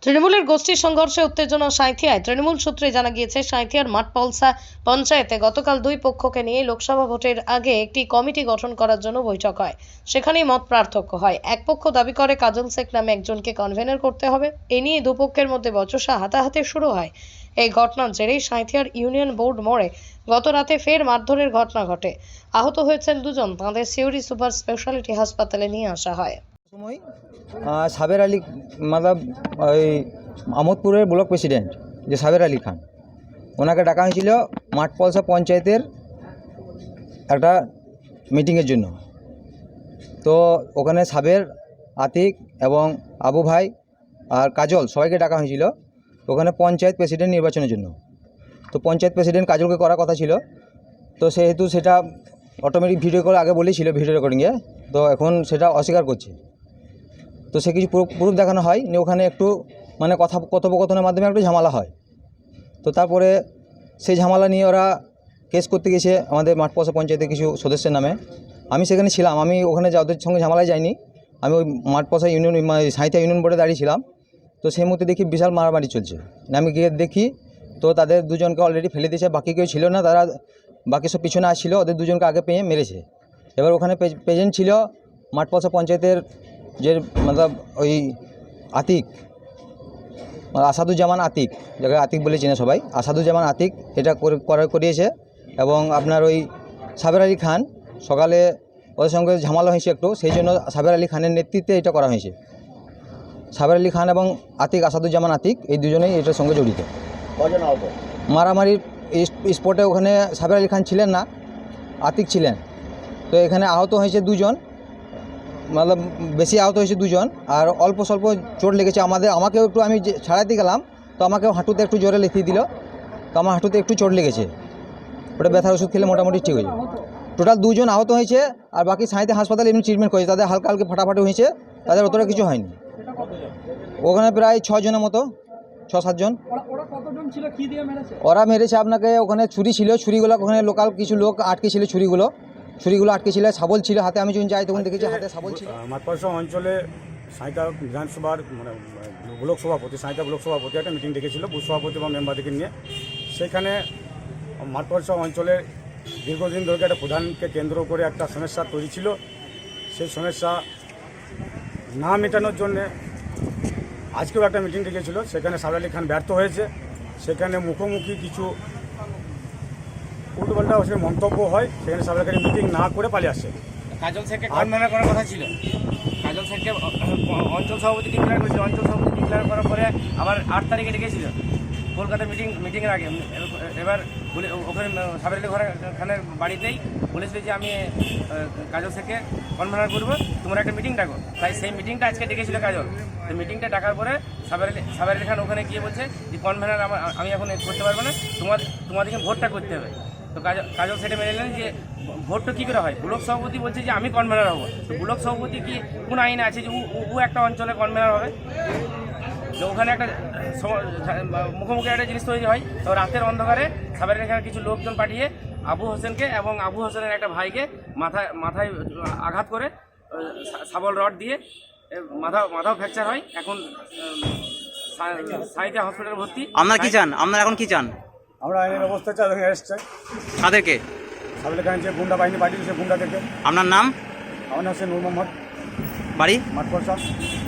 তৃণমূলের গোষ্ঠী সংঘর্ষে উত্তেজনা সাঁইথিয়ায়। তৃণমূল সূত্রে জানা গিয়েছে, সাঁইথিয়ার মাঠপলসা পঞ্চায়েতে গতকাল দুই পক্ষকে নিয়ে লোকসভা ভোটের আগে একটি কমিটি গঠন করার জন্য বৈঠক হয়। সেখানেই মত পার্থক্য হয়। এক পক্ষ দাবি করে কাজল শেখ নামে একজনকে কনভেনর করতে হবে। এ নিয়ে দুপক্ষের মধ্যে বচসা হাতাহাতি শুরু হয়। এই ঘটনার জেরেই সাঁইথিয়ার ইউনিয়ন বোর্ড মোড়ে গত রাতে ফের মারধরের ঘটনা ঘটে। আহত হয়েছেন দুজন। তাঁদের সিউড়ি সুপার স্পেশালিটি হাসপাতালে নিয়ে আসা হয়। সময় সাবের আলী मतलब ওই আমোদপুরের ব্লক প্রেসিডেন্ট যে সাবের আলী খান, ওনাকে ডাকা হয়েছিল মাঠপলসা পঞ্চায়েতের একটা মিটিংয়ের জন্য। তো ওখানে সাবের, আতিক এবং আবু ভাই আর কাজল সবাইকে ডাকা হয়েছিল ওখানে পঞ্চায়েত প্রেসিডেন্ট নির্বাচনের জন্য। তো পঞ্চায়েত প্রেসিডেন্ট কাজলকে করার কথা ছিল, তো সেহেতু সেটা অটোমেটিক ভিডিও কল আগে বলেছিল ভিডিও রেকর্ডিংয়ে, তো এখন সেটা অস্বীকার করছে। তো সে কিছু প্রুফ দেখানো হয় নিয়ে ওখানে একটু মানে কথোপকথনের মাধ্যমে একটু ঝামেলা হয়। তো তারপরে সেই ঝামেলা নিয়ে ওরা কেস করতে গেছে আমাদের মাঠপলসা পঞ্চায়েতের কিছু সদস্যের নামে। আমি সেখানে ছিলাম, আমি ওখানে যাদের সঙ্গে ঝামেলায় যাইনি। আমি ওই মাঠপলসা ইউনিয়ন সাঁইথিয়া ইউনিয়ন বোর্ডে দাঁড়িয়ে ছিলাম। তো সেই মুহূর্তে দেখি বিশাল মারামারি চলছে। আমি গিয়ে দেখি তো তাদের দুজনকে অলরেডি ফেলে দিয়েছে, বাকি কেউ ছিল না, তারা বাকি সব পিছনে আসছিল, ওদের দুজনকে আগে পেয়ে মেরেছে। এবার ওখানে প্রেজেন্ট ছিল মাঠপলসা পঞ্চায়েতের যে मतलब ওই আতিক, আসাদুজ্জামান আতিক, যাকে আতিক বলে চেনে সবাই, আসাদুজ্জামান আতিক এটা করিয়েছে। এবং আপনার ওই সাবের আলী খান সকালে ওদের সঙ্গে ঝামেলা হয়েছে একটু, সেই জন্য সাবের আলী খানের নেতৃত্বে এটা করা হয়েছে। সাবের আলী খান এবং আতিক, আসাদুজ্জামান আতিক, এই দুজনেই এটার সঙ্গে জড়িত। মারামারির স্পটে ওখানে সাবের আলী খান ছিলেন না, আতিক ছিলেন। তো এখানে আহত হয়েছে দুজন, मतलब বেশি আহত হয়েছে দুজন, আর অল্প স্বল্প চোট লেগেছে। আমাকেও একটু, আমি ছাড়াতে গেলাম তো আমাকেও হাঁটুতে একটু জোরে লেথিয়ে দিল, তো আমার হাঁটুতে একটু চোট লেগেছে। ওটা ব্যথার ওষুধ খেলে মোটামুটি ঠিক হয়েছে। টোটাল দুজন আহত হয়েছে, আর বাকি সাঁইথিয়া হাসপাতালে এমনি ট্রিটমেন্ট করেছে। তাদের হালকা হালকা ফাটাফাটি হয়েছে, তাদের অতটা কিছু হয়নি। ওখানে প্রায় 6 জনের মতো, 6-7 জন। ওরা মেরেছে আপনাকে, ওখানে ছুরি ছিল, ছুরিগুলো ওখানে লোকাল কিছু লোক আটকে ছিল, ছুরিগুলো আটকে ছিল, শাবল ছিল হাতে। আমি যখন যাই তখন দেখেছি হাতে শাবল ছিল। মাঠপলসা অঞ্চলে সাঁইথিয়া বিধানসভার মানে ব্লক সভাপতি, সাঁইথিয়া ব্লক সভাপতি একটা মিটিং ডেকেছিল বুথ সভাপতি এবং মেম্বারদেরকে নিয়ে। সেখানে মাঠপলসা অঞ্চলের দীর্ঘদিন ধরে একটা প্রধানকে কেন্দ্র করে একটা সমস্যা তৈরি ছিল। সেই সমস্যা না মেটানোর জন্যে আজকেও একটা মিটিং ডেকেছিল। সেখানে সাবের আলী খান ব্যর্থ হয়েছে। সেখানে মুখোমুখি কিছু উল্টোপাল্টা মন্তব্য হয়। সেখানে সাবের আলী খান মিটিং না করে পালিয়ে আসে। কাজল শেখকে কনভেনর করার কথা ছিল। কাজল শেখকে অঞ্চল সভাপতি ডিক্লেয়ার করেছিল। অঞ্চল সভাপতি ডিক্লেয়ার করার পরে আবার 8 তারিখে ডেকেছিল কলকাতার মিটিংয়ের আগে। এবার ওখানে সাবের আলী খানের বাড়িতেই বলেছিল যে আমি কাজল শেখকে কনভেনর করবো, তোমরা একটা মিটিং ডাকো। তাই সেই মিটিংটা আজকে ডেকেছিল কাজল। তো মিটিংটা ডাকার পরে সাবের আলী খান ওখানে গিয়ে বলছে যে কনভেনর আমি এখন করতে পারবো না, তোমাদেরকে ভোটটা করতে হবে। তো কাজল সেটা মেনে নিলেন যে ভোটটা কী করে হয়। ব্লক সভাপতি বলছে যে আমি কনভেনর হবো। তো ব্লক সভাপতি কি কোন আইনে আছে যে ও একটা অঞ্চলে কনভেনর হবে? তো ওখানে একটা মুখোমুখি একটা জিনিস তৈরি হয়। তো রাতের অন্ধকারে সাবের এখানে কিছু লোকজন পাঠিয়ে আবু হোসেনকে এবং আবু হোসেনের একটা ভাইকে মাথায় আঘাত করে শাবল রড দিয়ে মাথাও ফ্র্যাকচার হয়। এখন সাঁইথিয়া হসপিটালে ভর্তি। আপনারা এখন কি চান? আমরা আইনের ব্যবস্থা চাই, অ্যারেস্ট চাই। তাদেরকে সাবের আলী খান যে গুন্ডা বাহিনী পাঠিয়েছে, গুন্ডাদেরকে। আপনার নাম? আমার নাম হচ্ছে নূর মোহাম্মদ, বাড়ি? মাঠপলসা।